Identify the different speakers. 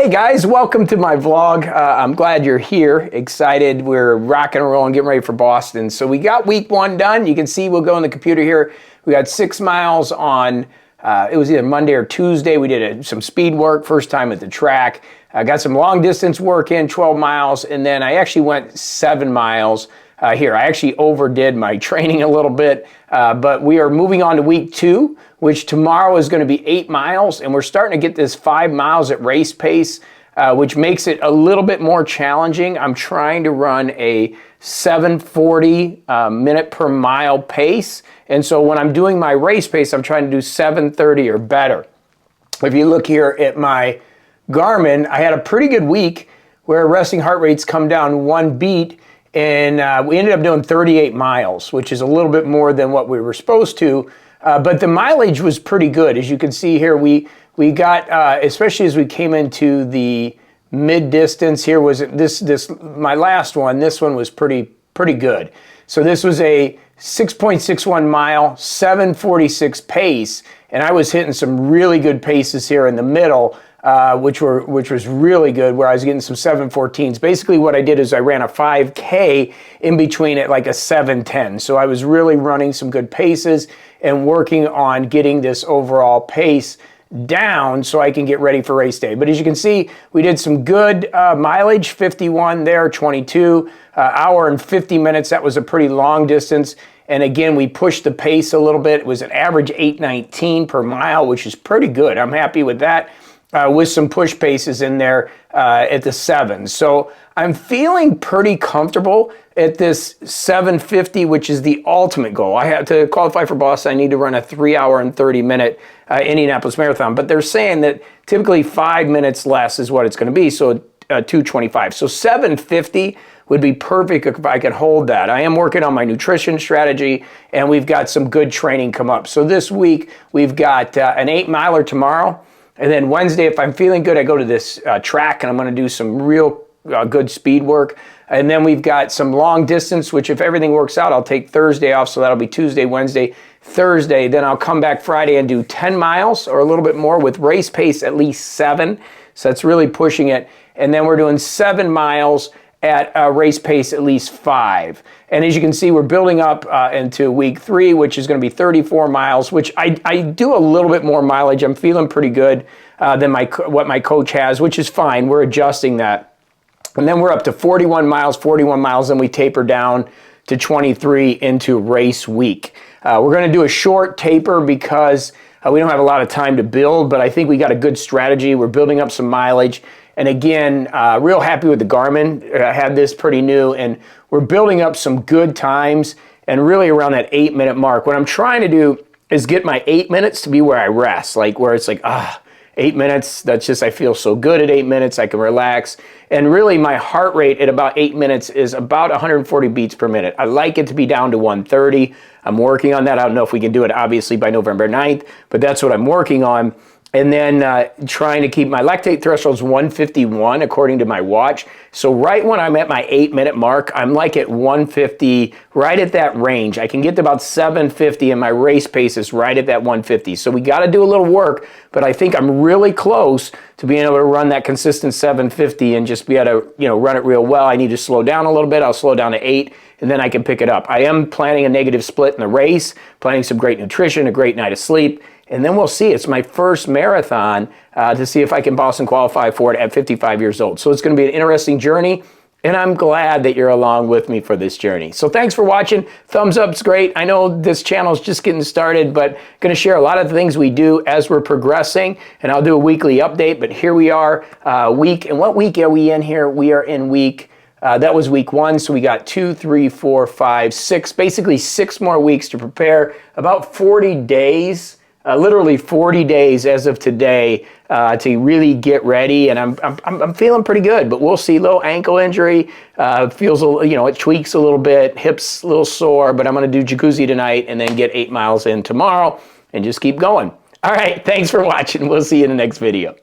Speaker 1: Hey guys, welcome to my vlog. I'm glad you're here, excited. We're rocking and rolling, getting ready for Boston. So we got week one done. You can see we'll go on the computer here. We got 6 miles on, it was either Monday or Tuesday. We did some speed work, first time at the track. I got some long distance work in, 12 miles, and then I actually went 7 miles here. I actually overdid my training a little bit, but we are moving on to week 2, which tomorrow is going to be 8 miles, and we're starting to get this 5 miles at race pace, which makes it a little bit more challenging. I'm trying to run a 7:40 minute per mile pace, and so when I'm doing my race pace, I'm trying to do 7:30 or better. If you look here at my Garmin, I had a pretty good week where resting heart rates come down 1 beat, and we ended up doing 38 miles, which is a little bit more than what we were supposed to. But the mileage was pretty good. As you can see here, we got, especially as we came into the mid-distance here, was my last one, this one was pretty good. So this was a 6.61 mile, 7:46 pace, and I was hitting some really good paces here in the middle, which was really good, where I was getting some 7:14s. Basically what I did is I ran a 5K in between at like a 7:10. So I was really running some good paces and working on getting this overall pace down so I can get ready for race day. But as you can see, we did some good mileage, 51 there, 22, hour and 50 minutes. That was a pretty long distance. And again, we pushed the pace a little bit. It was an average 8:19 per mile, which is pretty good. I'm happy with that. With some push paces in there at the 7s. So I'm feeling pretty comfortable at this 7:50, which is the ultimate goal. I had to qualify for Boston. I need to run a 3 hour and 30 minute Indianapolis Marathon, but they're saying that typically 5 minutes less is what it's going to be, so 2:25. So 7:50 would be perfect if I could hold that. I am working on my nutrition strategy, and we've got some good training come up. So this week, we've got an 8 miler tomorrow. And then Wednesday, if I'm feeling good, I go to this track and I'm going to do some real good speed work. And then we've got some long distance, which if everything works out, I'll take Thursday off. So that'll be Tuesday, Wednesday, Thursday. Then I'll come back Friday and do 10 miles or a little bit more with race pace at least 7. So that's really pushing it. And then we're doing 7 miles at a race pace at least 5. And as you can see, we're building up into week 3, which is going to be 34 miles, which I do a little bit more mileage. I'm feeling pretty good than what my coach has, which is fine. We're adjusting that. And then we're up to 41 miles, then we taper down to 23 into race week. We're going to do a short taper because we don't have a lot of time to build, but I think we got a good strategy. We're building up some mileage. And again, real happy with the Garmin. I had this pretty new, and we're building up some good times and really around that 8-minute mark. What I'm trying to do is get my 8 minutes to be where I rest, like where it's like, 8 minutes, that's just, I feel so good at 8 minutes, I can relax. And really my heart rate at about 8 minutes is about 140 beats per minute. I like it to be down to 130. I'm working on that. I don't know if we can do it obviously by November 9th, but that's what I'm working on. And then trying to keep my lactate thresholds 151 according to my watch. So right when I'm at my 8-minute mark, I'm like at 150, right at that range. I can get to about 750 and my race pace is right at that 150. So we got to do a little work, but I think I'm really close to being able to run that consistent 750 and just be able to, run it real well. I need to slow down a little bit. I'll slow down to 8 and then I can pick it up. I am planning a negative split in the race, planning some great nutrition, a great night of sleep. And then we'll see. It's my first marathon to see if I can Boston qualify for it at 55 years old. So it's going to be an interesting journey, and I'm glad that you're along with me for this journey. So thanks for watching. Thumbs up's great. I know this channel is just getting started, but going to share a lot of the things we do as we're progressing, and I'll do a weekly update. But here we are, and what week are we in here? We are in week, that was week 1, so we got 2, 3, 4, 5, 6, basically 6 more weeks to prepare, about 40 days. Literally 40 days as of today to really get ready, and I'm feeling pretty good. But we'll see. Little ankle injury, feels it tweaks a little bit, hips a little sore. But I'm going to do jacuzzi tonight and then get 8 miles in tomorrow and just keep going. All right, thanks for watching. We'll see you in the next video.